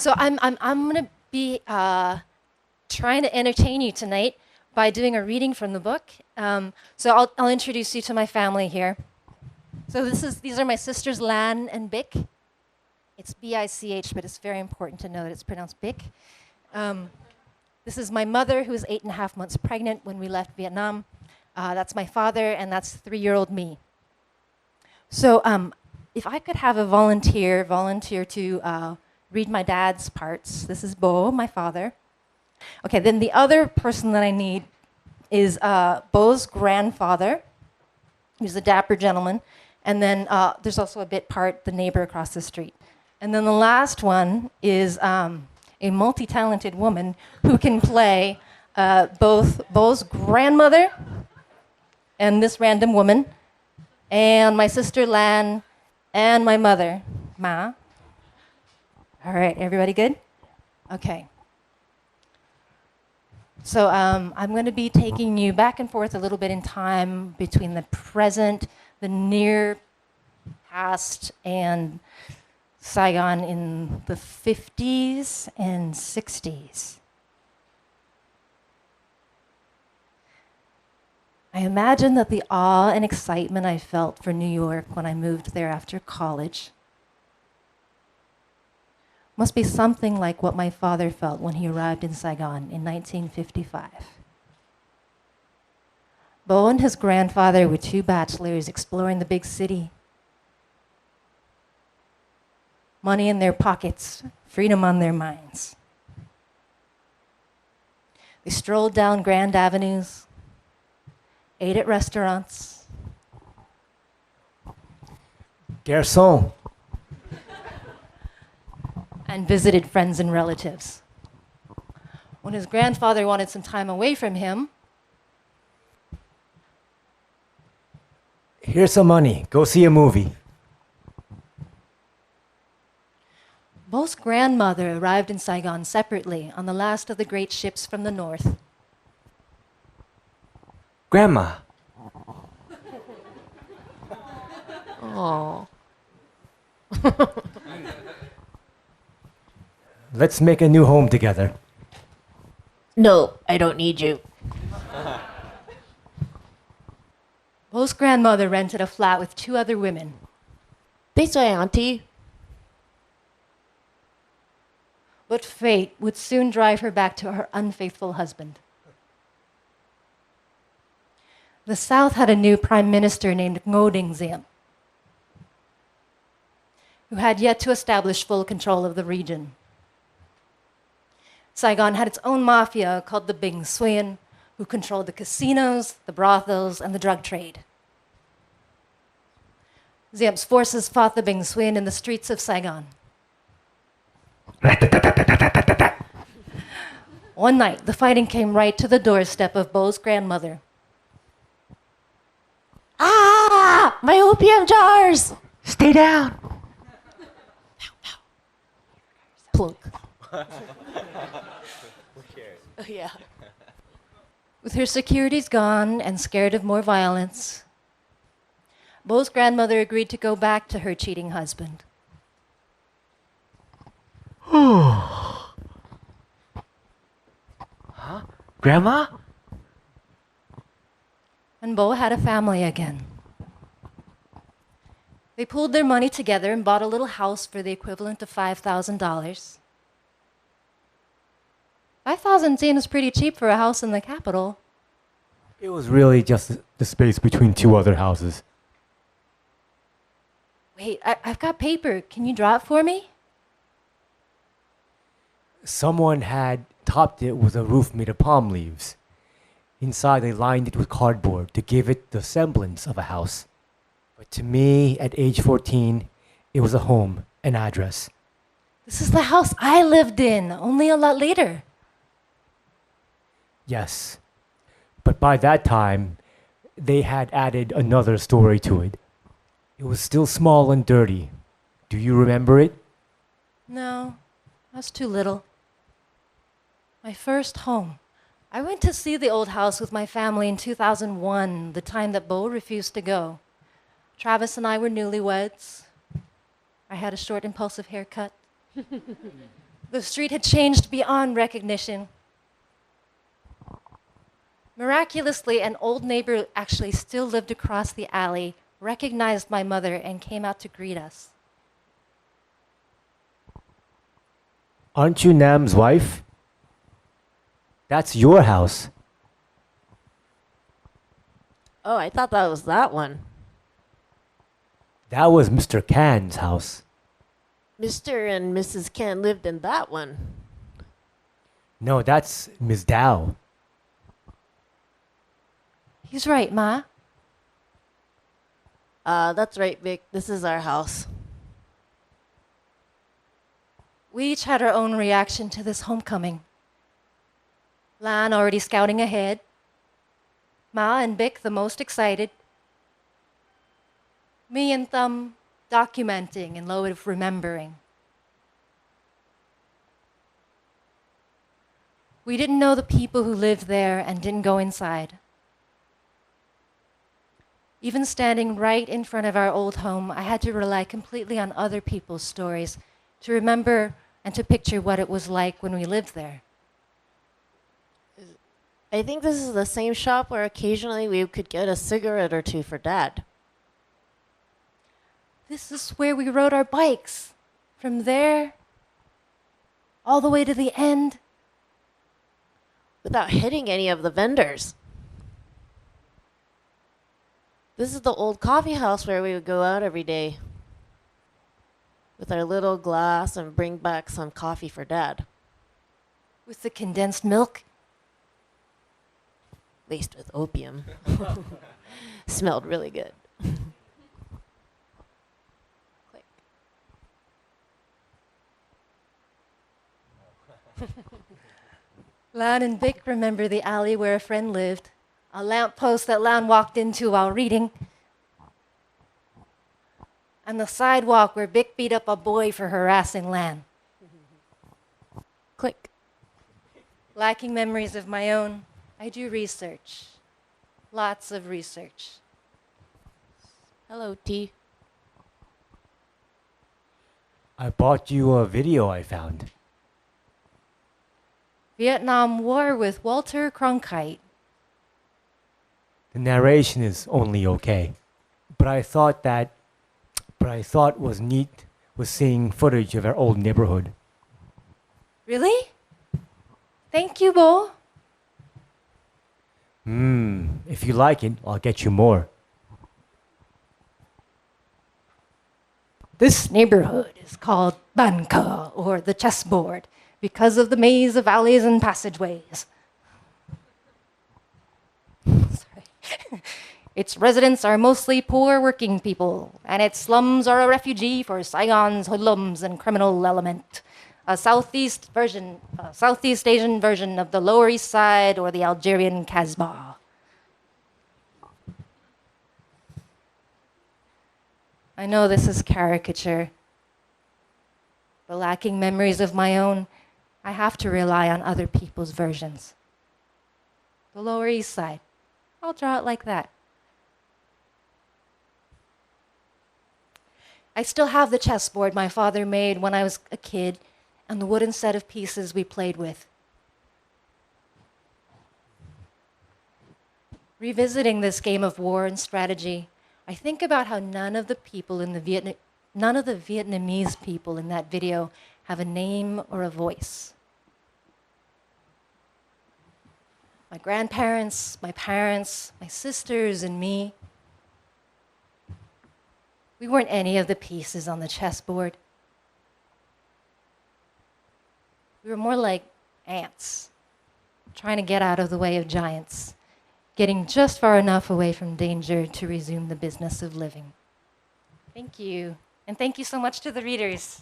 So I'm going to be trying to entertain you tonight by doing a reading from the book. So I'll introduce you to my family here. So these are my sisters Lan and Bic. It's B-I-C-H, but it's very important to know that it's pronounced Bic. This is my mother, who was 8.5 months pregnant when we left Vietnam. That's my father, and that's 3-year-old me. So if I could have a volunteer to read my dad's parts. This is Bo, my father. Okay, then the other person that I need is Bo's grandfather, who's a dapper gentleman. And then there's also a bit part, the neighbor across the street. And then the last one is a multi-talented woman who can play both Bo's grandmother and this random woman, and my sister Lan, and my mother, Ma. All right, everybody good? Okay. So I'm going to be taking you back and forth a little bit in time between the present, the near past, and Saigon in the 50s and 60s. I imagine that the awe and excitement I felt for New York when I moved there after college must be something like what my father felt when he arrived in Saigon in 1955. Bo and his grandfather were 2 bachelors exploring the big city. Money in their pockets, freedom on their minds. They strolled down grand avenues, ate at restaurants. Garçon. And visited friends and relatives. When his grandfather wanted some time away from him, Here's some money. Go see a movie. Bo's grandmother arrived in Saigon separately on the last of the great ships from the north. Grandma. Oh. Let's make a new home together. No, I don't need you. Bo's grandmother rented a flat with 2 other women. This way, Auntie. But fate would soon drive her back to her unfaithful husband. The South had a new prime minister named Ngo Dinh Diem, who had yet to establish full control of the region. Saigon had its own mafia called the Binh Xuyen, who controlled the casinos, the brothels, and the drug trade. Diem's forces fought the Binh Xuyen in the streets of Saigon. One night, the fighting came right to the doorstep of Bo's grandmother. Ah! My opium jars! Stay down. Plunk. Oh, yeah. With her securities gone and scared of more violence, Bo's grandmother agreed to go back to her cheating husband. Huh? Grandma? And Bo had a family again. They pooled their money together and bought a little house for the equivalent of $5,000. 5,000 seems pretty cheap for a house in the capital. It was really just the space between 2 other houses. Wait, I've got paper. Can you draw it for me? Someone had topped it with a roof made of palm leaves. Inside, they lined it with cardboard to give it the semblance of a house. But to me, at age 14, it was a home, an address. This is the house I lived in, only a lot later. Yes. But by that time, they had added another story to it. It was still small and dirty. Do you remember it? No, that's too little. My first home. I went to see the old house with my family in 2001, the time that Bo refused to go. Travis and I were newlyweds. I had a short, impulsive haircut. The street had changed beyond recognition. Miraculously, an old neighbor actually still lived across the alley, recognized my mother, and came out to greet us. Aren't you Nam's wife? That's your house. Oh, I thought that was that one. That was Mr. Can's house. Mr. and Mrs. Ken lived in that one. No, that's Ms. Dow. He's right, Ma. That's right, Vic. This is our house. We each had our own reaction to this homecoming. Lan already scouting ahead. Ma and Vic the most excited. Me and Thumb documenting and Lo remembering. We didn't know the people who lived there and didn't go inside. Even standing right in front of our old home, I had to rely completely on other people's stories to remember and to picture what it was like when we lived there. I think this is the same shop where occasionally we could get a cigarette or two for Dad. This is where we rode our bikes. From there, all the way to the end. Without hitting any of the vendors. This is the old coffee house where we would go out every day with our little glass and bring back some coffee for Dad. With the condensed milk. Laced with opium. Smelled really good. Click. Lan and Vic remember the alley where a friend lived, a lamppost that Lan walked into while reading, and the sidewalk where Vic beat up a boy for harassing Lan. Click. Lacking memories of my own, I do research. Lots of research. Hello, T. I bought you a video I found. Vietnam War with Walter Cronkite. The narration is only okay. But I thought was neat was seeing footage of our old neighborhood. Really? Thank you, Bo. If you like it, I'll get you more. This neighborhood is called Banka, or the chessboard, because of the maze of alleys and passageways. Sorry. Its residents are mostly poor working people, and its slums are a refugee for Saigon's hoodlums and criminal element. A Southeast Asian version of the Lower East Side or the Algerian Casbah. I know this is caricature, but lacking memories of my own, I have to rely on other people's versions. The Lower East Side, I'll draw it like that. I still have the chessboard my father made when I was a kid and the wooden set of pieces we played with. Revisiting this game of war and strategy, I think about how none of the Vietnamese people in that video have a name or a voice. My grandparents, my parents, my sisters, and me. We weren't any of the pieces on the chessboard. We were more like ants, trying to get out of the way of giants, getting just far enough away from danger to resume the business of living. Thank you. And thank you so much to the readers.